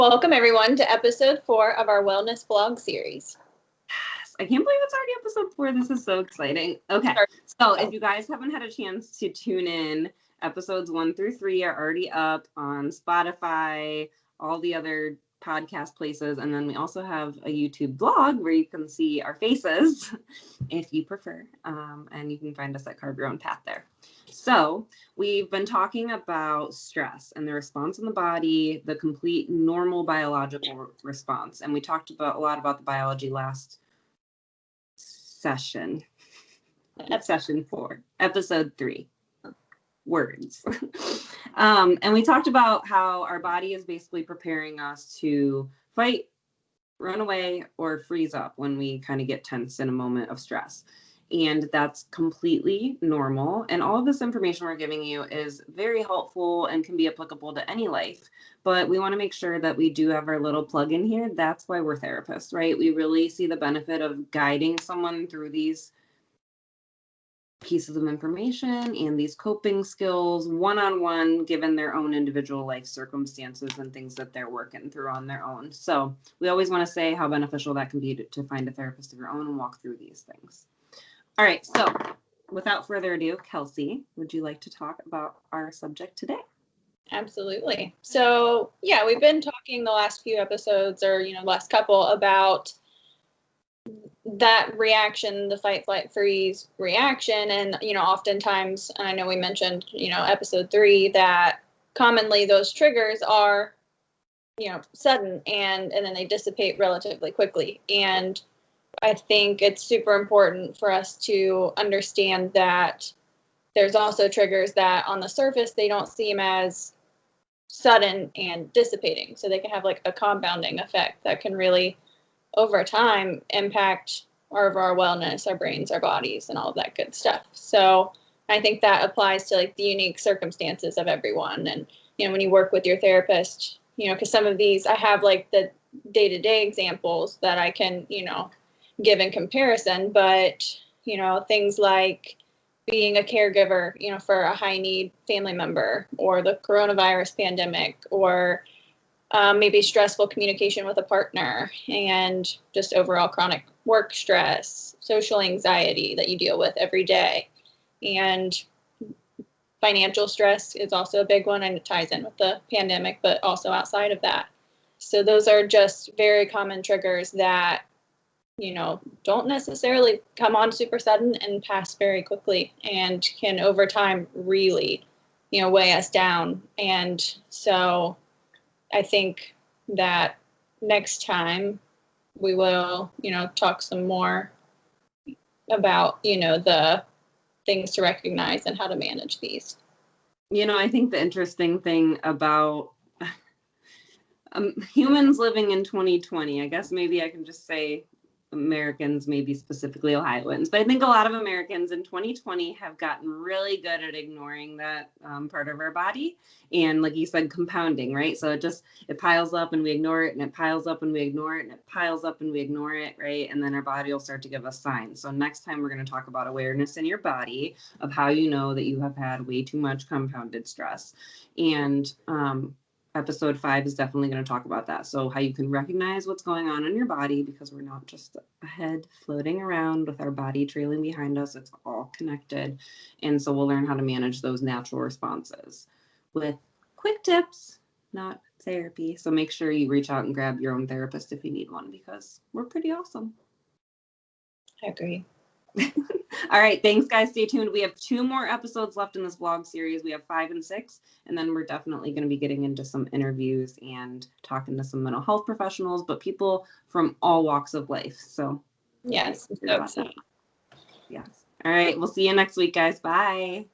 Welcome, everyone, to episode 4 of our wellness blog series. Yes, I can't believe it's already episode 4. This is so exciting. Okay, so if you guys haven't had a chance to tune in, episodes 1 through 3 are already up on Spotify, all the other podcast places, and then we also have a YouTube blog where you can see our faces if you prefer, and you can find us at Carve Your Own Path there. So we've been talking about stress and the response in the body, the complete normal biological response. And we talked about a lot about the biology last session. Session 4, episode 3, words. And we talked about how our body is basically preparing us to fight, run away, or freeze up when we kind of get tense in a moment of stress. And that's completely normal. And all of this information we're giving you is very helpful and can be applicable to any life. But we want to make sure that we do have our little plug in here. That's why we're therapists, right? We really see the benefit of guiding someone through these pieces of information and these coping skills one-on-one, given their own individual life circumstances and things that they're working through on their own. So we always want to say how beneficial that can be to find a therapist of your own and walk through these things. All right, so without further ado, Kelsi, would you like to talk about our subject today? Absolutely. So, yeah, we've been talking the last few episodes or, last couple about that reaction, the fight, flight, freeze reaction. And, oftentimes, and I know we mentioned, episode 3, that commonly those triggers are, sudden and then they dissipate relatively quickly. And I think it's super important for us to understand that there's also triggers that on the surface, they don't seem as sudden and dissipating. So they can have like a compounding effect that can really, over time, impact our overall wellness, our brains, our bodies, and all of that good stuff. So I think that applies to like the unique circumstances of everyone. And, when you work with your therapist, because some of these, I have like the day-to-day examples that I can, give in comparison, but, things like being a caregiver, for a high need family member, or the coronavirus pandemic, or maybe stressful communication with a partner, and just overall chronic work stress, social anxiety that you deal with every day. And financial stress is also a big one, and it ties in with the pandemic, but also outside of that. So those are just very common triggers that don't necessarily come on super sudden and pass very quickly, and can over time really, weigh us down. And so I think that next time we will, talk some more about, the things to recognize and how to manage these. I think the interesting thing about humans living in 2020, I guess maybe I can just say Americans, maybe specifically Ohioans, but I think a lot of Americans in 2020 have gotten really good at ignoring that part of our body. And like you said, compounding, right? So it piles up and we ignore it, and it piles up and we ignore it, and it piles up and we ignore it, right? And then our body will start to give us signs. So next time we're going to talk about awareness in your body of how you know that you have had way too much compounded stress. And episode 5 is definitely going to talk about that. So how you can recognize what's going on in your body, because we're not just a head floating around with our body trailing behind us. It's all connected. And so we'll learn how to manage those natural responses with quick tips, not therapy. So make sure you reach out and grab your own therapist if you need one, because we're pretty awesome. I agree. All right, thanks guys. Stay tuned. We have 2 more episodes left in this vlog series. We have 5 and 6, and then we're definitely going to be getting into some interviews and talking to some mental health professionals, but people from all walks of life. So yes. Yes. All right, we'll see you next week, guys. Bye.